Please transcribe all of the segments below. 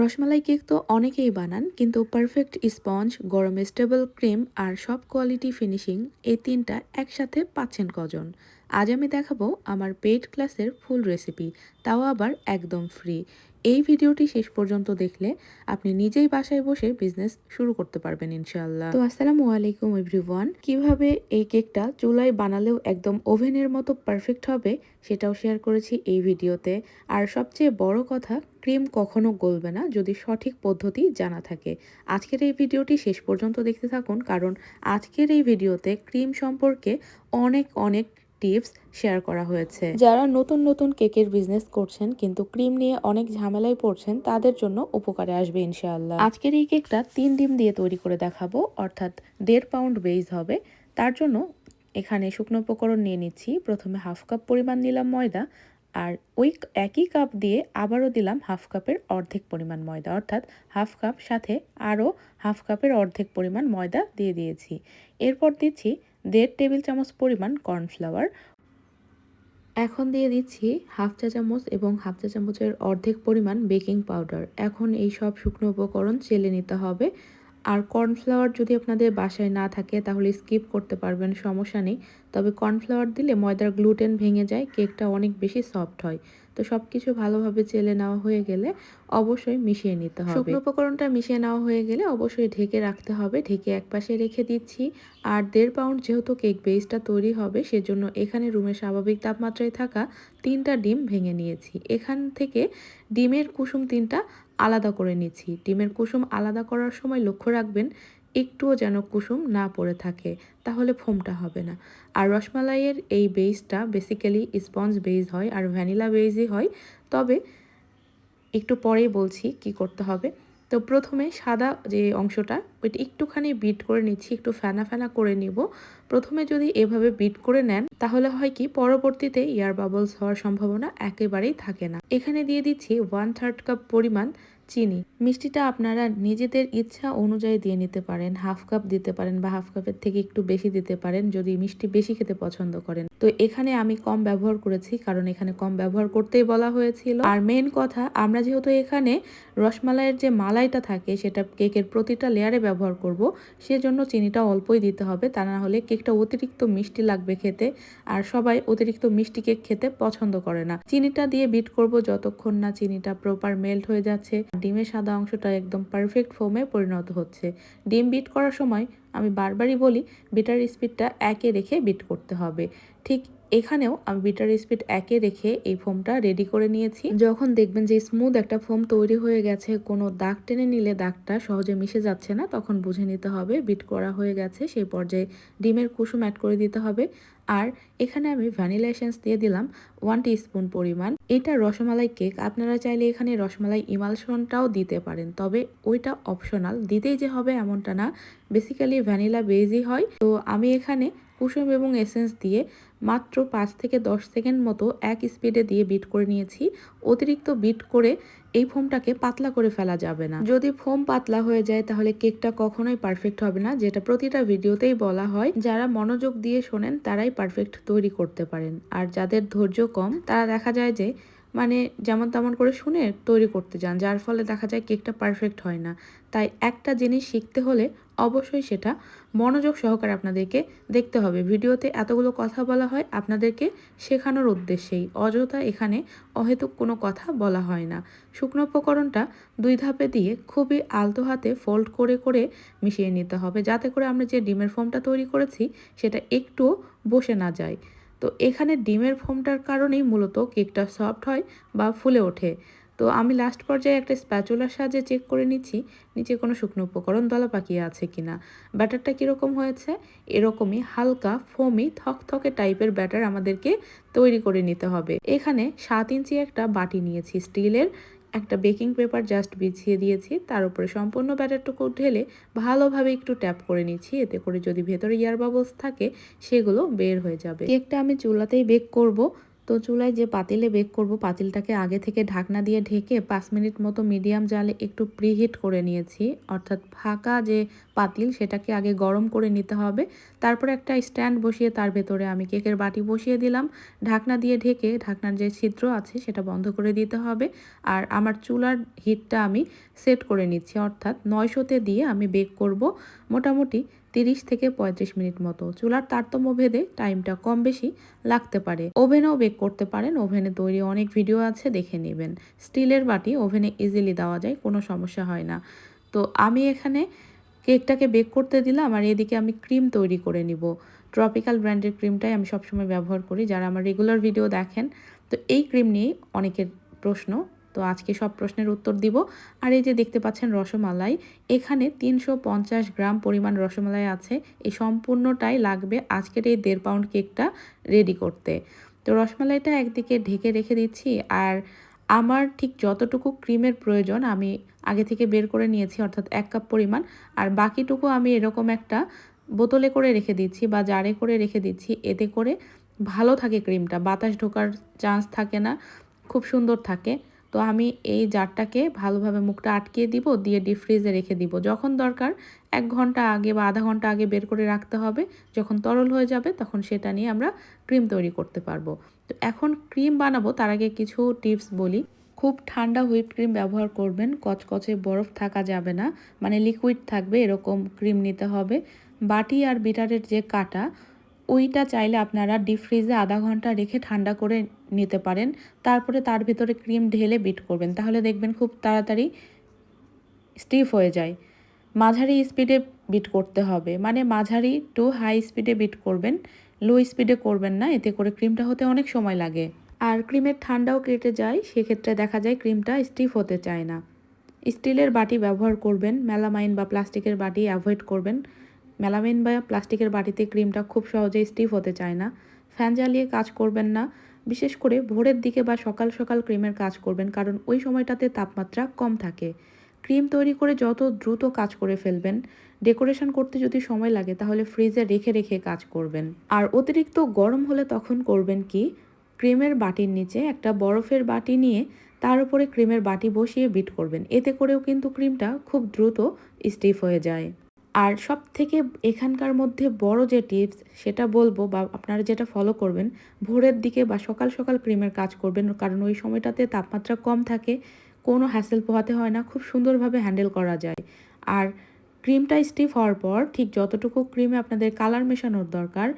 Rasmalai cake তো অনেকেই বানান, কিন্তু পারফেক্ট স্পঞ্জ, গরমে স্টেবল ক্রিম আর সব কোয়ালিটি ফিনিশিং, এই তিনটা একসাথে পাচ্ছেন কজন? আজ আমি দেখাবো আমার পেইড ক্লাসের ফুল রেসিপি, তাও আবার একদম ফ্রি। এই ভিডিওটি শেষ পর্যন্ত দেখলে আপনি নিজেই বাসায় বসে বিজনেস শুরু করতে পারবেন ইনশাআল্লাহ। তো আসসালামু আলাইকুম এভরিওয়ান। কিভাবে এই কেকটা চুলায় বানালেও একদম ওভেনের মতো পারফেক্ট হবে সেটাও শেয়ার করেছি এই ভিডিওতে। আর সবচেয়ে বড় কথা, ক্রিম কখনো গলবে না যদি সঠিক পদ্ধতি জানা থাকে। আজকের এই ভিডিওটি শেষ পর্যন্ত দেখতে থাকুন, কারণ আজকের এই ভিডিওতে ক্রিম সম্পর্কে অনেক অনেক টিপস শেয়ার করা হয়েছে। যারা নতুন নতুন কেকের বিজনেস করছেন কিন্তু ক্রিম নিয়ে অনেক ঝামেলায় পড়ছেন, তাদের জন্য উপকারে আসবে ইনশাআল্লাহ। আজকের এই কেকটা 3 ডিম দিয়ে তৈরি করে দেখাবো, অর্থাৎ 1.5 পাউন্ড বেস হবে। তার জন্য এখানে শুকনো উপকরণ নিয়ে নিচ্ছি। প্রথমে হাফ কাপ পরিমাণ নিলাম ময়দা, আর ওই একই কাপ দিয়ে আবারও দিলাম হাফ কাপের অর্ধেক পরিমাণ ময়দা, অর্থাৎ হাফ কাপ সাথে আরও হাফ কাপের অর্ধেক পরিমাণ ময়দা দিয়ে দিয়েছি। এরপর দিচ্ছি 1.5 টেবিল চামচ পরিমাণ কর্নফ্লাওয়ার। এখন দিয়ে দিচ্ছি হাফ চা চামচ এবং হাফ চা চামচের অর্ধেক পরিমাণ বেকিং পাউডার। এখন এই সব শুকনো উপকরণ চেলে নিতে হবে। আর কর্নফ্লাওয়ার যদি আপনাদের বাসায় না থাকে তাহলে স্কিপ করতে পারবেন, সমস্যা নেই। তবে কর্নফ্লাওয়ার দিলে ময়দার গ্লুটেন ভেঙে যায়, কেকটা অনেক বেশি সফট হয়। তো সব কিছু ভালোভাবে চেলে নেওয়া হয়ে গেলে অবশ্যই মিশিয়ে নিতে হবে। শুকনো উপকরণটা মিশিয়ে নেওয়া হয়ে গেলে অবশ্যই ঢেকে রাখতে হবে। ঢেকে একপাশে রেখে দিচ্ছি। আর 1.5 পাউন্ড যেহেতু কেক বেসটা তৈরি হবে, সেজন্য এখানে রুমের স্বাভাবিক তাপমাত্রায় থাকা 3টা ডিম ভেঙে নিয়েছি। এখান থেকে ডিমের কুসুম 3টা আলাদা করে নিচ্ছি। ডিমের কুসুম আলাদা করার সময় লক্ষ্য রাখবেন একটুও যেন কুসুম না পড়ে থাকে, তাহলে ফোমটা হবে না। আর রসমালাইয়ের এই বেসটা বেসিক্যালি স্পঞ্জ বেস হয় আর ভ্যানিলা বেসই হয়, তবে একটু পরেই বলছি কি করতে হবে। তো প্রথমে সাদা যে অংশটা ওইটা একটুখানি বিট করে নিচ্ছি, একটু ফেনা ফেনা করে নিব। প্রথমে যদি এভাবে বিট করে নেন তাহলে হয় কি, পরবর্তীতে এয়ার বাবলস হওয়ার সম্ভাবনা একেবারেই থাকে না। এখানে দিয়ে দিচ্ছি 1/3 কাপ পরিমাণ চিনি। মিষ্টিটা আপনারা নিজেদের ইচ্ছা অনুযায়ী দিয়ে নিতে পারেন, হাফ কাপ দিতে পারেন বা হাফ কাপের থেকে একটু বেশি দিতে পারেন যদি মিষ্টি বেশি খেতে পছন্দ করেন। তো এখানে আমি কম ব্যবহার করেছি, কারণ এখানে কম ব্যবহার করতেই বলা হয়েছিল। আর মেন কথা, আমরা যেহেতু এখানে রসমালাইয়ের যে মালাইটা থাকে সেটা কেকের প্রতিটা লেয়ারে ব্যবহার করব, সেজন্য চিনিটা অল্পই দিতে হবে, তা না হলে কেকটা অতিরিক্ত মিষ্টি লাগবে খেতে। আর সবাই অতিরিক্ত মিষ্টি কেক খেতে পছন্দ করে না। চিনিটা দিয়ে বিট করব যতক্ষণ না চিনিটা প্রপার মেল্ট হয়ে যাচ্ছে, ডিমের সাদা অংশটা একদম পারফেক্ট ফোমে পরিণত হচ্ছে। ডিম বিট করার সময় আমি বারবারই বলি বিটার স্পিডটা 1-এ রেখে বিট করতে হবে। ঠিক এখানেও আমি বিটার স্পিড 1-এ রেখে এই ফোমটা রেডি করে নিয়েছি। যখন দেখবেন যে স্মুথ একটা ফোম তৈরি হয়ে গেছে, কোনো দাগ টেনে নিলে দাগটা সহজে মিশে যাচ্ছে না, তখন বুঝে নিতে হবে বিট করা হয়ে গেছে। সেই পর্যায়ে ডিমের কুসুম অ্যাড করে দিতে হবে। আর এখানে আমি ভ্যানিলা এসেন্স দিয়ে দিলাম 1 টিস্পুন পরিমাণ। এটা রসমালাই কেক, আপনারা চাইলে এখানে রসমালাই ইমালশনটাও দিতে পারেন, তবে ওইটা অপশনাল, দিতেই যে হবে এমনটা না। বেসিক্যালি ভ্যানিলা বেজই হয়। তো আমি এখানে কুসুম এবং এসেন্স দিয়ে মাত্র 5 থেকে 10 সেকেন্ড মতো এক স্পিডে দিয়ে বিট করে নিয়েছি। অতিরিক্ত বিট করে এই ফোমটাকে পাতলা করে ফেলা যাবে না। যদি ফোম পাতলা হয়ে যায় তাহলে কেকটা কখনোই পারফেক্ট হবে না, যেটা প্রতিটা ভিডিওতেই বলা হয়। যারা মনোযোগ দিয়ে শোনেন তারাই পারফেক্ট তৈরি করতে পারেন, আর যাদের ধৈর্য কম তারা দেখা যায় যে মানে যেমন তেমন করে শুনে তৈরি করতে যান, যার ফলে দেখা যায় কেকটা পারফেক্ট হয় না। তাই একটা জিনিস শিখতে হলে অবশ্যই সেটা মনোযোগ সহকারে আপনাদেরকে দেখতে হবে। ভিডিওতে এতগুলো কথা বলা হয় আপনাদেরকে শেখানোর উদ্দেশ্যেই, অযথা এখানে অহেতুক কোনো কথা বলা হয় না। শুকনো উপকরণটা 2 ধাপে দিয়ে খুবই আলতো হাতে ফোল্ড করে করে মিশিয়ে নিতে হবে, যাতে করে আমরা যে ডিমের ফোমটা তৈরি করেছি সেটা একটুও বসে না যায়। তো এখানে ডিমের ফোমটার কারণেই মূলত কেকটা সফট হয় বা ফুলে ওঠে। তো আমি লাস্ট পর্যায়ে একটা স্প্যাচুলার সাহায্যে চেক করে নিচ্ছি নিচে কোনো শুকনো উপকরণ দলা পাকিয়ে আছে কিনা। ব্যাটারটা কীরকম হয়েছে, এরকমই হালকা ফোমি থকথকে টাইপের ব্যাটার আমাদেরকে তৈরি করে নিতে হবে। এখানে 7 ইঞ্চি একটা বাটি নিয়েছি স্টিলের, একটা বেকিং পেপার জাস্ট বিছিয়ে দিয়েছি, তার উপরে সম্পূর্ণ ব্যাটারটুকু ঢেলে ভালোভাবে একটু ট্যাপ করে নিচ্ছি, এতে করে যদি ভেতরে এয়ার বাবলস থাকে সেগুলো বের হয়ে যাবে। কেকটা আমি চুলাতেই বেক করব। তো চুলায় যে পাতিলে বেক করব, পাতিলটাকে আগে থেকে ঢাকনা দিয়ে ঢেকে 5 মিনিট মতো মিডিয়াম জালে একটু প্রিহিট করে নিয়েছি। অর্থাৎ ফাঁকা যে পাতিল সেটাকে আগে গরম করে নিতে হবে। তারপর একটা স্ট্যান্ড বসিয়ে তার ভেতরে আমি কেকের বাটি বসিয়ে দিলাম। ঢাকনা দিয়ে ঢেকে ঢাকনার যে ছিদ্র আছে সেটা বন্ধ করে দিতে হবে। আর আমার চুলার হিটটা আমি সেট করে নিচ্ছি, অর্থাৎ 900-তে দিয়ে আমি বেক করব মোটামুটি 30 থেকে 35 মিনিট মতো। চুলার তারতম্য ভেদে টাইমটা কম বেশি লাগতে পারে। ওভেনেও বেক করতে পারেন, ওভেনে তৈরি অনেক ভিডিও আছে, দেখে নেবেন। স্টিলের বাটি ওভেনে ইজিলি দেওয়া যায়, কোনো সমস্যা হয় না। তো আমি এখানে কেকটাকে বেক করতে দিলাম আর এদিকে আমি ক্রিম তৈরি করে নিব। ট্রপিক্যাল ব্র্যান্ডের ক্রিমটাই আমি সবসময় ব্যবহার করি, যারা আমার রেগুলার ভিডিও দেখেন। তো এই ক্রিম নিয়েই অনেকের প্রশ্ন, তো আজকে সব প্রশ্নের উত্তর দিব। আর এই যে দেখতে পাচ্ছেন রসমালাই, এখানে 350 গ্রাম পরিমাণ রসমালাই আছে। এই সম্পূর্ণটাই লাগবে আজকের এই 1.5 পাউন্ড কেকটা রেডি করতে। তো রসমালাইটা একদিকে ঢেকে রেখে দিচ্ছি, আর আমার ঠিক যতটুকু ক্রিমের প্রয়োজন আমি আগে থেকে বের করে নিয়েছি, অর্থাৎ 1 কাপ পরিমাণ। আর বাকিটুকু আমি এরকম একটা বোতলে করে রেখে দিচ্ছি বা জারে করে রেখে দিচ্ছি। এতে করে ভালো থাকে ক্রিমটা, বাতাস ঢোকার চান্স থাকে না, খুব সুন্দর থাকে। তো আমি এই জারটাকে ভালোভাবে মুখটা আটকিয়ে দিব, দিয়ে ডিপ ফ্রিজে রেখে দিব। যখন দরকার 1 ঘন্টা আগে বা আধা ঘন্টা আগে বের করে রাখতে হবে। যখন তরল হয়ে যাবে তখন সেটা নিয়ে আমরা ক্রিম তৈরি করতে পারবো। তো এখন ক্রিম বানাবো তার আগে কিছু টিপস বলি। খুব ঠান্ডা হুইপ ক্রিম ব্যবহার করবেন, কচকচে বরফ থাকা যাবে না, মানে লিকুইড থাকবে এরকম ক্রিম নিতে হবে। বাটি আর বিটারের যে কাটা, ওইটা চাইলে আপনারা ডিপ ফ্রিজে আধা ঘন্টা রেখে ঠান্ডা করে নিতে পারেন। তারপরে তার ভিতরে ক্রিম ঢেলে বিট করবেন, তাহলে দেখবেন খুব তাড়াতাড়ি স্টিফ হয়ে যায়। মাঝারি স্পিডে বিট করতে হবে, মানে মাঝারি টু হাই স্পিডে বিট করবেন, লো স্পিডে করবেন না, এতে করে ক্রিমটা হতে অনেক সময় লাগে। আর ক্রিমের ঠান্ডাও কেটে যায়, সেক্ষেত্রে দেখা যায় ক্রিমটা স্টিফ হতে চায় না। স্টিলের বাটি ব্যবহার করবেন, মেলামাইন বা প্লাস্টিকের বাটি অ্যাভয়েড করবেন। মেলামাইন বা প্লাস্টিকের বাটিতে ক্রিমটা খুব সহজে স্টিফ হতে চায় না। ফ্যান জ্বালিয়ে কাজ করবেন না, বিশেষ করে ভোরের দিকে বা সকাল সকাল ক্রিমের কাজ করবেন, কারণ ওই সময়টাতে তাপমাত্রা কম থাকে। ক্রিম তৈরি করে যত দ্রুত কাজ করে ফেলবেন। ডেকোরেশন করতে যদি সময় লাগে তাহলে ফ্রিজে রেখে রেখে কাজ করবেন। আর অতিরিক্ত গরম হলে তখন করবেন কি, ক্রিমের বাটির নিচে একটা বরফের বাটি নিয়ে তার উপরে ক্রিমের বাটি বসিয়ে বিট করবেন। এতে করেও কিন্তু ক্রিমটা খুব দ্রুত স্টিফ হয়ে যায়। আর সব থেকে এখানকার মধ্যে বড় যে টিপস সেটা বলবো, বা আপনারা যেটা ফলো করবেন, ভোরের দিকে বা সকাল সকাল ক্রিমের কাজ করবেন, কারণ ওই সময়টাতে তাপমাত্রা কম থাকে, কোনো হ্যাসেল পোহাতে হয় না, খুব সুন্দরভাবে হ্যান্ডেল করা যায়। আর ক্রিমটা স্টিফ হওয়ার পর ঠিক যতটুকু ক্রিমে আপনাদের কালার মেশানোর দরকার,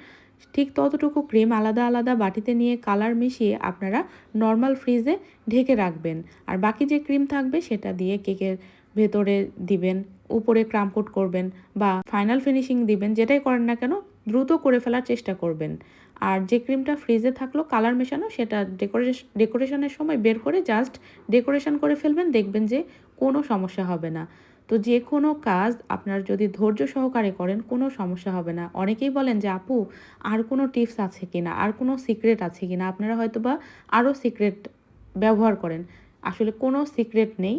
ঠিক ততটুকু ক্রিম আলাদা আলাদা বাটিতে নিয়ে কালার মিশিয়ে আপনারা নর্মাল ফ্রিজে ঢেকে রাখবেন। আর বাকি যে ক্রিম থাকবে সেটা দিয়ে কেকের ভেতরে দিবেন, উপরে ক্রাম কোট করবেন বা ফাইনাল ফিনিশিং দিবেন, যেটাই করেন না কেন দ্রুত করে ফেলার চেষ্টা করবেন। আর যে ক্রিমটা ফ্রিজে থাকলো কালার মেশানো, সেটা ডেকোরেশনের সময় বের করে জাস্ট ডেকোরেশন করে ফেলবেন, দেখবেন যে কোনো সমস্যা হবে না। তো যে কোনো কাজ আপনার যদি ধৈর্য সহকারে করেন কোনো সমস্যা হবে না। অনেকেই বলেন যে আপু আর কোনো টিপস আছে কিনা, আর কোনো সিক্রেট আছে কিনা, আপনারা হয়তো বা আরও সিক্রেট ব্যবহার করেন। আসলে কোনো সিক্রেট নেই,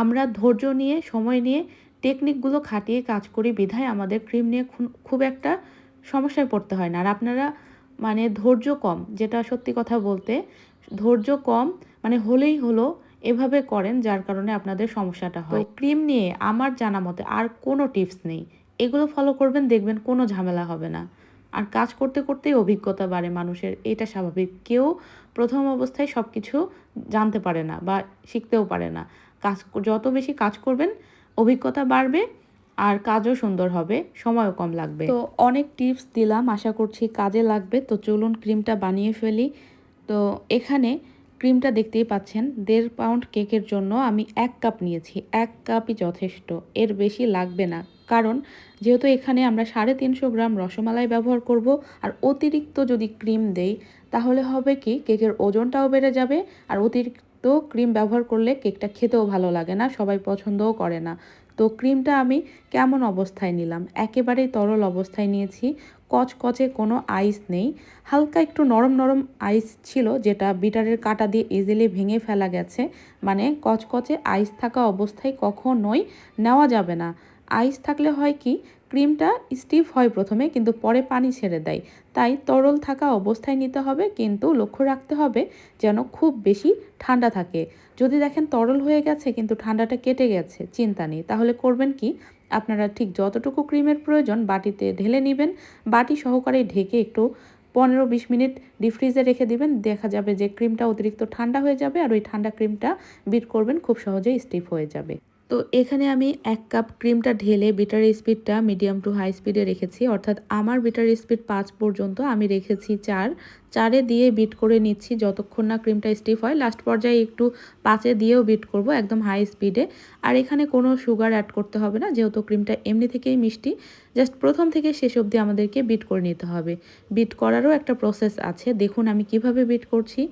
আমরা ধৈর্য নিয়ে সময় নিয়ে টেকনিকগুলো খাটিয়ে কাজ করি বিধায় আমাদের ক্রিম নিয়ে খুব একটা সমস্যায় পড়তে হয় না। আর আপনারা মানে ধৈর্য কম, যেটা সত্যি কথা বলতে, ধৈর্য কম মানে হলেই হলো এভাবে করেন, যার কারণে আপনাদের সমস্যাটা হয়। ক্রিম নিয়ে আমার জানা মতে আর কোনো টিপস নেই, এগুলো ফলো করবেন, দেখবেন কোনো ঝামেলা হবে না। আর কাজ করতে করতেই অভিজ্ঞতা বাড়ে মানুষের, এটা স্বাভাবিক। কেউ প্রথম অবস্থায় সব কিছু জানতে পারে না বা শিখতেও পারে না। কাজ যত বেশি কাজ করবেন অভিজ্ঞতা বাড়বে, আর কাজও সুন্দর হবে, সময়ও কম লাগবে। তো অনেক টিপস দিলাম, আশা করছি কাজে লাগবে। তো চলুন ক্রিমটা বানিয়ে ফেলি। তো এখানে ক্রিমটা দেখতেই পাচ্ছেন, 1.5 পাউন্ড কেকের জন্য আমি 1 কাপ নিয়েছি। 1 কাপই যথেষ্ট, এর বেশি লাগবে না। কারণ যেহেতু এখানে আমরা 350 গ্রাম রসমালাই ব্যবহার করব, আর অতিরিক্ত যদি ক্রিম দেই তাহলে হবে কি, কেকের ওজনটাও বেড়ে যাবে। আর অতিরিক্ত ক্রিম ব্যবহার করলে কেকটা খেতেও ভালো লাগে না, সবাই পছন্দও করে না। তো ক্রিমটা আমি কেমন অবস্থায় নিলাম, একেবারেই তরল অবস্থায় নিয়েছি, কচকচে কোনো আইস নেই। হালকা একটু নরম নরম আইস ছিল, যেটা বিটারের কাঁটা দিয়ে ইজিলি ভেঙে ফেলা গেছে। মানে কচকচে আইস থাকা অবস্থায় কখনোই নেওয়া যাবে না। আইস থাকলে হয় কি ক্রিমটা স্টিফ হয় প্রথমে কিন্তু পরে পানি ছেড়ে দেয়, তাই তরল থাকা অবস্থায় নিতে হবে, কিন্তু লক্ষ্য রাখতে হবে যেন খুব বেশি ঠান্ডা থাকে। যদি দেখেন তরল হয়ে গেছে কিন্তু ঠান্ডাটা কেটে গেছে, চিন্তা নেই, তাহলে করবেন কি আপনারা ঠিক যতটুকু ক্রিমের প্রয়োজন বাটিতে ঢেলে নেবেন, বাটি সহকারে ঢেকে একটু 15-20 মিনিট ডিপ ফ্রিজে রেখে দিবেন। দেখা যাবে যে ক্রিমটা অতিরিক্ত ঠান্ডা হয়ে যাবে আর ওই ঠান্ডা ক্রিমটা বিট করবেন, খুব সহজেই স্টিফ হয়ে যাবে। তো এখানে আমি 1 কাপ ক্রিমটা ঢেলে বিটার স্পিডটা মিডিয়াম টু হাই স্পিডে রেখেছি, অর্থাৎ আমার বিটার স্পিড 5 পর্যন্ত, আমি রেখেছি 4 দিয়ে বিট করে নিচ্ছি যতক্ষণ না ক্রিমটা স্টিফ হয়। লাস্ট পর্যায়ে একটু 5 দিয়েও বিট করব একদম হাই স্পিডে। আর এখানে কোনো সুগার অ্যাড করতে হবে না, যেহেতু ক্রিমটা এমনি থেকেই মিষ্টি। জাস্ট প্রথম থেকে শেষ অবধি আমাদেরকে বিট করে নিতে হবে। বিট করারও একটা প্রসেস আছে, দেখুন আমি কিভাবে বিট করছি।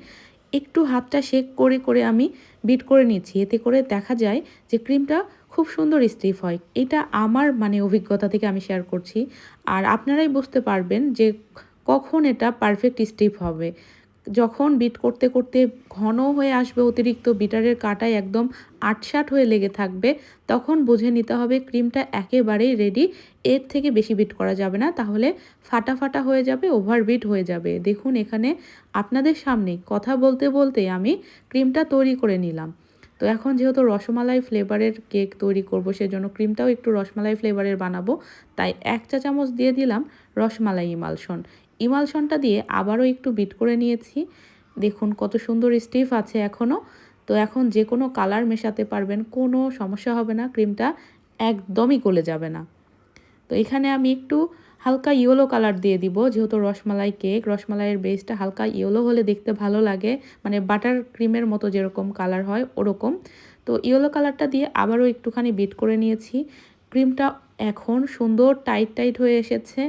একটু হাতটা শেক করে করে আমি বিট করে নিচ্ছি, এতে করে দেখা যায় যে ক্রিমটা খুব সুন্দর স্টিফ হয়। এটা আমার অভিজ্ঞতা থেকে আমি শেয়ার করছি, আর আপনারাই বুঝতে পারবেন যে কখন এটা পারফেক্ট স্টিফ হবে। যখন বিট করতে করতে ঘন হয়ে আসবে, অতিরিক্ত বিটারের কাঁটায় একদম আটসাট হয়ে লেগে থাকবে, তখন বুঝে নিতে হবে ক্রিমটা একেবারেই রেডি। এর থেকে বেশি বিট করা যাবে না, তাহলে ফাটা ফাটা হয়ে যাবে, ওভার বিট হয়ে যাবে। দেখুন এখানে আপনাদের সামনে কথা বলতে বলতে আমি ক্রিমটা তৈরি করে নিলাম। তো এখন যেহেতু রসমালাই ফ্লেভারের কেক তৈরি করব, সেজন্য ক্রিমটাও একটু রসমালাই ফ্লেভারের বানাবো, তাই 1 চা চামচ দিয়ে দিলাম রসমালাই ইমালশন। ইমালশনটা দিয়ে আবারও একটু বিট করে নিয়েছি। দেখুন কত সুন্দর স্টিফ আছে এখনও। তো এখন যে কোনো কালার মেশাতে পারবেন, কোনো সমস্যা হবে না, ক্রিমটা একদমই গলে যাবে না। তো এখানে আমি একটু হালকা ইয়েলো কালার দিয়ে দিব, যেহেতু রসমালাই কেক, রসমালাইয়ের বেসটা হালকা ইয়েলো হলে দেখতে ভালো লাগে, বাটার ক্রিমের মতো যেরকম কালার হয় ওরকম। তো ইয়েলো কালারটা দিয়ে আবারও একটুখানি বিট করে নিয়েছি। ক্রিমটা এখন সুন্দর টাইট টাইট হয়ে এসেছে,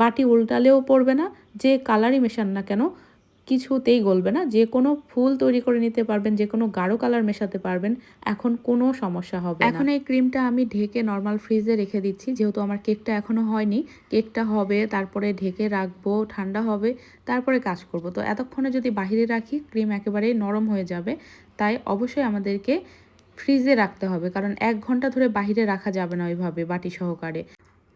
বাটি উল্টালেও পড়বে না, যে কালারই মেশান না কেন কিছুতেই গলবে না। যে কোনো ফুল তৈরি করে নিতে পারবেন, যে কোনো গাঢ় কালার মেশাতে পারবেন, এখন কোনো সমস্যা হবে না। এখন এই ক্রিমটা আমি ঢেকে নর্মাল ফ্রিজে রেখে দিচ্ছি, যেহেতু আমার কেকটা এখনও হয়নি। কেকটা হবে, তারপরে ঢেকে রাখবো, ঠান্ডা হবে, তারপরে কাজ করব। তো এতক্ষণে যদি বাহিরে রাখি ক্রিম একেবারেই নরম হয়ে যাবে, তাই অবশ্যই আমাদেরকে ফ্রিজে রাখতে হবে, কারণ 1 ঘন্টা ধরে বাহিরে রাখা যাবে না ওইভাবে বাটি সহকারে।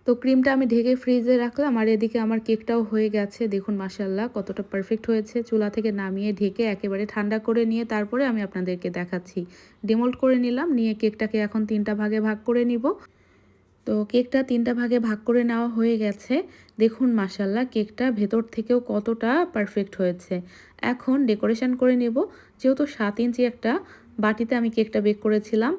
তো ক্রিমটা আমি ঢেকে ফ্রিজে রাখলাম, আর এদিকে আমার কেকটাও হয়ে গেছে। দেখুন মাশাআল্লাহ কতটা পারফেক্ট হয়েছে। চুলা থেকে নামিয়ে ঢেকে একেবারে ঠান্ডা করে নিয়ে তারপরে আমি আপনাদেরকে দেখাচ্ছি। ডিমোল্ড করে নিলাম, নিয়ে কেকটাকে এখন 3টা ভাগে ভাগ করে নিব। তো কেকটা 3টা ভাগে ভাগ করে নেওয়া হয়ে গেছে। দেখুন মাশাআল্লাহ কেকটা ভেতর থেকেও কতটা পারফেক্ট হয়েছে। এখন ডেকোরেশন করে নেব। যেহেতু 7 ইঞ্চি একটা বাটিতে আমি কেকটা বেক করেছিলাম,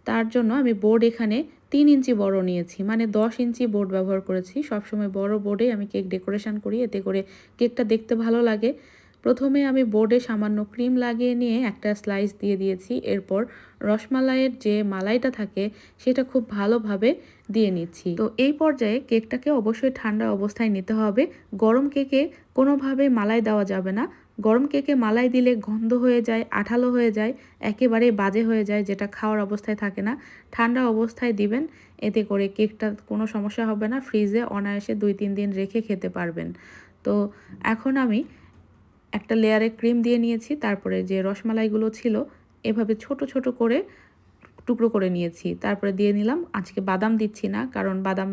তার জন্য আমি বোর্ড এখানে 3 ইঞ্চি বড় নিয়েছি, 10 ইঞ্চি বোর্ড ব্যবহার করেছি। সবসময় বড় বোর্ডে আমি কেক ডেকোরেশন করি, এতে করে কেকটা দেখতে ভালো লাগে। প্রথমে আমি বোর্ডে সামান্য ক্রিম লাগিয়ে নিয়ে একটা স্লাইস দিয়ে দিয়েছি, এরপর রসমালাইয়ের যে মালাইটা থাকে সেটা খুব ভালোভাবে দিয়ে নিচ্ছি। তো এই পর্যায়ে কেকটাকে অবশ্যই ঠান্ডা অবস্থায় নিতে হবে। গরম কেকে কোনোভাবে মালাই দেওয়া যাবে না। গরম কেকে মালাই দিলে গন্ধ হয়ে যায়, আঠালো হয়ে যায়, একেবারে বাজে হয়ে যায়, যেটা খাওয়ার অবস্থায় থাকে না। ঠান্ডা অবস্থায় দিবেন, এতে করে কেকটা কোনো সমস্যা হবে না, ফ্রিজে অনায়াসে 2-3 দিন রেখে খেতে পারবেন। তো এখন আমি একটা লেয়ারে ক্রিম দিয়ে নিয়েছি, তারপরে যে রসমালাইগুলো ছিল এভাবে ছোট ছোট করে টুকরো করে নিয়েছি, তারপরে দিয়ে নিলাম। আজকে বাদাম দিচ্ছি না, কারণ বাদাম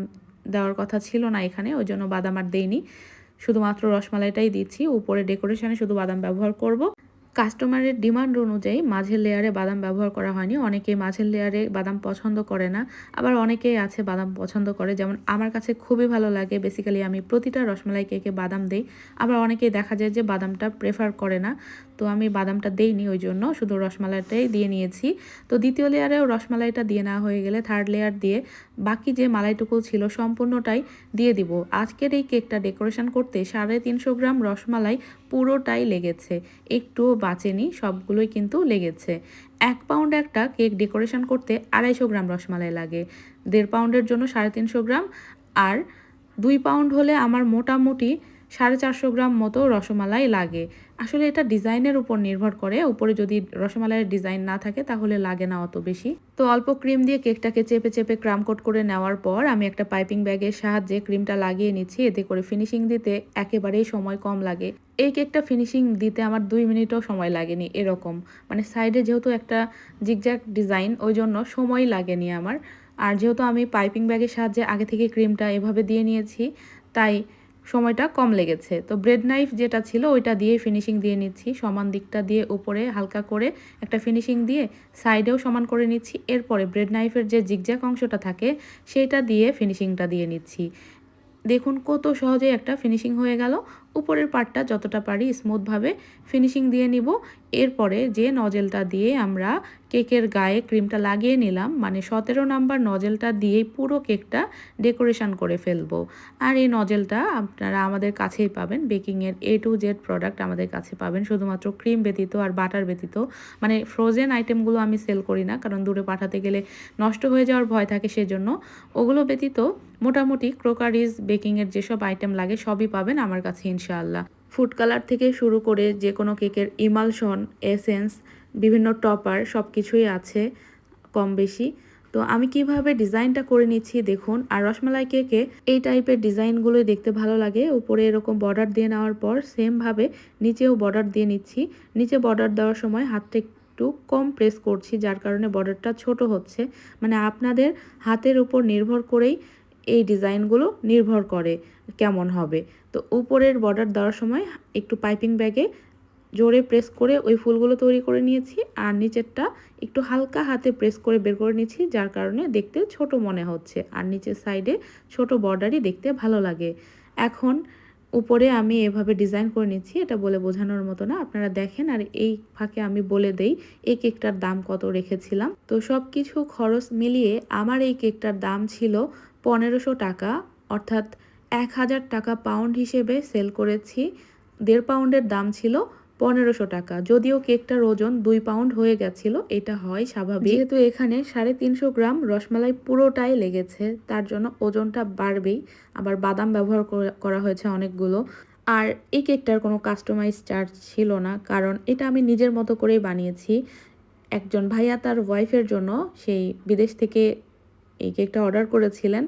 দেওয়ার কথা ছিল না এখানে, ওই জন্য বাদাম আর দেইনি, শুধুমাত্র রসমালাইটাই দিচ্ছি। উপরে ডেকোরেশনে শুধু বাদাম ব্যবহার করব। কাস্টমারের ডিমান্ড অনুযায়ী মাঝের লেয়ারে বাদাম ব্যবহার করা হয়নি। অনেকেই মাঝের লেয়ারে বাদাম পছন্দ করে না, আবার অনেকেই আছে বাদাম পছন্দ করে, যেমন আমার কাছে খুবই ভালো লাগে। বেসিক্যালি আমি প্রতিটা রসমালাই কেকে বাদাম দেই, আবার অনেকেই দেখা যায় যে বাদামটা প্রেফার করে না, তো আমি বাদামটা দেইনি, ওই জন্য শুধু রসমালাইটাই দিয়ে নিয়েছি। তো দ্বিতীয় লেয়ারেও রসমালাইটা দিয়ে নেওয়া হয়ে গেলে থার্ড লেয়ার দিয়ে বাকি যে মালাইটুকু ছিল সম্পূর্ণটাই দিয়ে দিব। আজকের এই কেকটা ডেকোরেশন করতে 350 গ্রাম রসমালাই পুরোটাই লেগেছে, একটুও বাঁচেনি, সবগুলোই কিন্তু লেগেছে। 1 পাউন্ড একটা কেক ডেকোরেশন করতে 250 গ্রাম রসমালাই লাগে। 1.5 পাউন্ডের জন্য 350 গ্রাম, আর 2 পাউন্ড হলে আমার মোটামুটি 450 গ্রাম মতো রসমালাই লাগে। আসলে এটা ডিজাইনের উপর নির্ভর করে, উপরে যদি রসমালাইয়ের ডিজাইন না থাকে তাহলে লাগে না অত বেশি। তো অল্প ক্রিম দিয়ে কেকটাকে চেপে চেপে ক্রাম কোট করে নেওয়ার পর আমি একটা পাইপিং ব্যাগের সাহায্যে ক্রিমটা লাগিয়ে নিচ্ছি, এতে করে ফিনিশিং দিতে একেবারেই সময় কম লাগে। এই কেকটা ফিনিশিং দিতে আমার 2 মিনিটও সময় লাগেনি, এরকম সাইডে যেহেতু একটা জিগজ্যাগ ডিজাইন, ওই জন্য সময় লাগেনি আমার। আর যেহেতু আমি পাইপিং ব্যাগের সাহায্যে আগে থেকে ক্রিমটা এভাবে দিয়ে নিয়েছি, তাই সময়টা কম লেগেছে। তো ব্রেড নাইফ যেটা ছিল ওইটা দিয়ে ফিনিশিং দিয়ে নিচ্ছি, সমান দিকটা দিয়ে উপরে হালকা করে একটা ফিনিশিং দিয়ে সাইডেও সমান করে নিচ্ছি। এরপরে ব্রেড নাইফের যে জিগজ্যাগ অংশটা থাকে সেটা দিয়ে ফিনিশিংটা দিয়ে নিচ্ছি। দেখুন কত সহজে একটা ফিনিশিং হয়ে গেল। উপরের পার্টটা যতটা পারি স্মুথভাবে ফিনিশিং দিয়ে নিব। এরপরে যে নজেলটা দিয়ে আমরা কেকের গায়ে ক্রিমটা লাগিয়ে নিলাম, মানে 17 নাম্বার নজেলটা দিয়েই পুরো কেকটা ডেকোরেশন করে ফেলবো। আর এই নজেলটা আপনারা আমাদের কাছেই পাবেন, বেকিংয়ের A to Z প্রোডাক্ট আমাদের কাছে পাবেন, শুধুমাত্র ক্রিম ব্যতীত আর বাটার ব্যতীত। মানে ফ্রোজেন আইটেমগুলো আমি সেল করি না, কারণ দূরে পাঠাতে গেলে নষ্ট হয়ে যাওয়ার ভয় থাকে, সেজন্য। ওগুলো ব্যতীত মোটামুটি ক্রোকারিজ বেকিংয়ের যেসব আইটেম লাগে সবই পাবেন আমার কাছে ইনশাআল্লাহ। ফুড কালার থেকে শুরু করে যে কোনো কেকের ইমালশন, এসেন্স, বিভিন্ন টপার সব কিছুই আছে কম বেশি। তো আমি কিভাবে ডিজাইনটা করে নিচ্ছি দেখুন। আর রসমালাই কেকে এই টাইপের ডিজাইনগুলোই দেখতে ভালো লাগে। উপরে এরকম বর্ডার দিয়ে নেওয়ার পর সেমভাবে নিচেও বর্ডার দিয়ে নিচ্ছি। নিচে বর্ডার দেওয়ার সময় হাতটা একটু কম প্রেস করছি, যার কারণে বর্ডারটা ছোট হচ্ছে। মানে আপনাদের হাতের উপর নির্ভর করেই এই ডিজাইনগুলো নির্ভর করে কেমন হবে। তো উপরের বর্ডার দেওয়ার সময় একটু পাইপিং ব্যাগে জোরে প্রেস করে ওই ফুলগুলো তৈরি করে নিয়েছি, আর নিচেরটা একটু হালকা হাতে প্রেস করে বের করে নিয়েছি, যার কারণে দেখতে ছোট মনে হচ্ছে। আর নিচের সাইডে ছোট বর্ডারই দেখতে ভালো লাগে। এখন উপরে আমি এভাবে ডিজাইন করে নিচ্ছি, এটা বলে বোঝানোর মতো না, আপনারা দেখেন। আর এই ফাঁকে আমি বলে দেই এই কেকটার দাম কত রেখেছিলাম। তো সব কিছু খরচ মিলিয়ে আমার এই কেকটার দাম ছিল 1500 টাকা, অর্থাৎ 1000 টাকা পাউন্ড হিসেবে সেল করেছি। 1.5 পাউন্ডের দাম ছিল 1500 টাকা। যদিও কেকটার ওজন 2 পাউন্ড হয়ে গেছিল, এটা হয় স্বাভাবিক, যেহেতু এখানে 350 গ্রাম রসমালাই পুরোটাই লেগেছে, তার জন্য ওজনটা বাড়বেই। আবার বাদাম ব্যবহার করা হয়েছে অনেকগুলো। আর এই কেকটার কোনো কাস্টমাইজ চার্জ ছিল না, কারণ এটা আমি নিজের মতো করেই বানিয়েছি। একজন ভাইয়া তার ওয়াইফের জন্য সেই বিদেশ থেকে এই কেকটা অর্ডার করেছিলেন,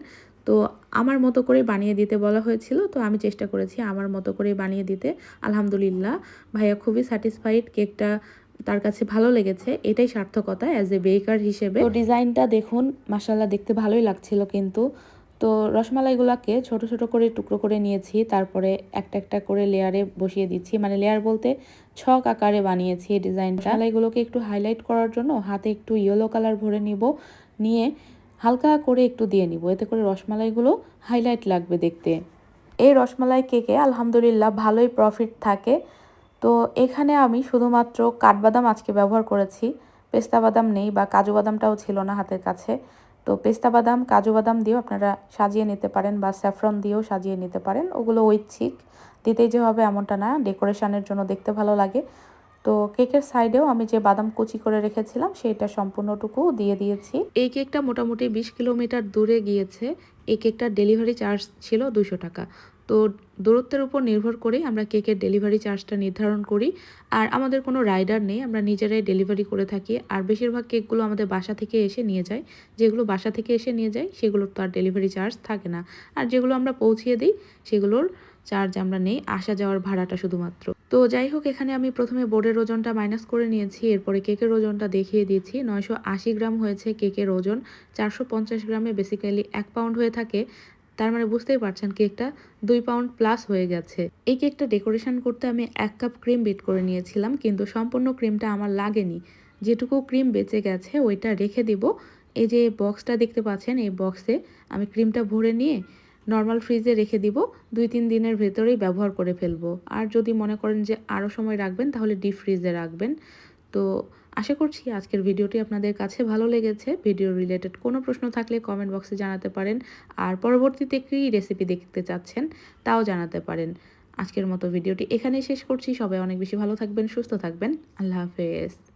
তো আমার মতো করে বানিয়ে দিতে বলা হয়েছিল, তো আমি চেষ্টা করেছি আমার মতো করে বানিয়ে দিতে। আলহামদুলিল্লাহ ভাইয়া খুবই স্যাটিসফাইড, কেকটা তার কাছে ভালো লেগেছে, এটাই সার্থকতা অ্যাজ এ বেকার হিসেবে। তো ডিজাইনটা দেখুন, মাশাআল্লাহ দেখতে ভালোই লাগছিল কিন্তু। তো রসমালাইগুলোকে ছোট ছোট করে টুকরো করে নিয়েছি, তারপরে একটা একটা করে লেয়ারে বসিয়ে দিচ্ছি, মানে লেয়ার বলতে ছক আকারে বানিয়েছি এই ডিজাইনটা। রসমালাইগুলোকে একটু হাইলাইট করার জন্য হাতে একটু ইয়েলো কালার ভরে নিব, নিয়ে হালকা করে একটু দিয়ে নিব, এতে করে রসমালাইগুলো হাইলাইট লাগবে দেখতে। এই রসমালাই কেকে আলহামদুলিল্লাহ ভালোই প্রফিট থাকে। তো এখানে আমি শুধুমাত্র কাঠবাদাম আজকে ব্যবহার করেছি, পেস্তা বাদাম নেই, বা কাজু বাদামটাও ছিল না হাতের কাছে। তো পেস্তা বাদাম, কাজু বাদাম দিয়েও আপনারা সাজিয়ে নিতে পারেন, বা স্যাফরন দিয়েও সাজিয়ে নিতে পারেন। ওগুলো ঐচ্ছিক, দিতেই যে হবে এমনটা না, ডেকোরেশনের জন্য দেখতে ভালো লাগে। তো কেকের সাইডেও আমি যে বাদাম কুচি করে রেখেছিলাম সেটা সম্পূর্ণটুকু দিয়ে দিয়েছি। এই কেকটা মোটামুটি 20 কিলোমিটার দূরে গিয়েছে। এই কেকটার ডেলিভারি চার্জ ছিল 200 টাকা। তো দূরত্বের উপর নির্ভর করেই আমরা কেকের ডেলিভারি চার্জটা নির্ধারণ করি। আর আমাদের কোনো রাইডার নেই, আমরা নিজেরাই ডেলিভারি করে থাকি। আর বেশিরভাগ কেকগুলো আমাদের বাসা থেকে এসে নিয়ে যায়। যেগুলো বাসা থেকে এসে নিয়ে যায় সেগুলোর তো আর ডেলিভারি চার্জ থাকে না। আর যেগুলো আমরা পৌঁছিয়ে দিই সেগুলোর চার্জ আমরা নেই, আসা যাওয়ার ভাড়াটা শুধুমাত্র। তো যাই হোক, এখানে আমি প্রথমে বোর্ডের ওজনটা মাইনাস করে নিয়েছি, এরপরে কেকের ওজনটা দেখিয়ে দিয়েছি। 980 গ্রাম হয়েছে কেকের ওজন, 450 গ্রামে বেসিক্যালি 1 পাউন্ড হয়ে থাকে। তার মানে বুঝতেই পারছেন কেকটা 2 পাউন্ড প্লাস হয়ে গেছে। এই কেকটা ডেকোরেশন করতে আমি 1 কাপ ক্রিম বিট করে নিয়েছিলাম, কিন্তু সম্পূর্ণ ক্রিমটা আমার লাগেনি। যেটুকু ক্রিম বেঁচে গেছে ওইটা রেখে দিব। এই যে বক্সটা দেখতে পাচ্ছেন, এই বক্সে আমি ক্রিমটা ভরে নিয়ে নর্মাল ফ্রিজে রেখে দিব, 2-3 দিনের ভেতরেই ব্যবহার করে ফেলবো। আর যদি মনে করেন যে আরও সময় রাখবেন তাহলে ডিপ ফ্রিজে রাখবেন। তো আশা করছি আজকের ভিডিওটি আপনাদের কাছে ভালো লেগেছে। ভিডিও রিলেটেড কোনো প্রশ্ন থাকলে কমেন্ট বক্সে জানাতে পারেন, আর পরবর্তীতে কী রেসিপি দেখতে চাচ্ছেন তাও জানাতে পারেন। আজকের মতো ভিডিওটি এখানেই শেষ করছি। সবাই অনেক বেশি ভালো থাকবেন, সুস্থ থাকবেন। আল্লাহ হাফেজ।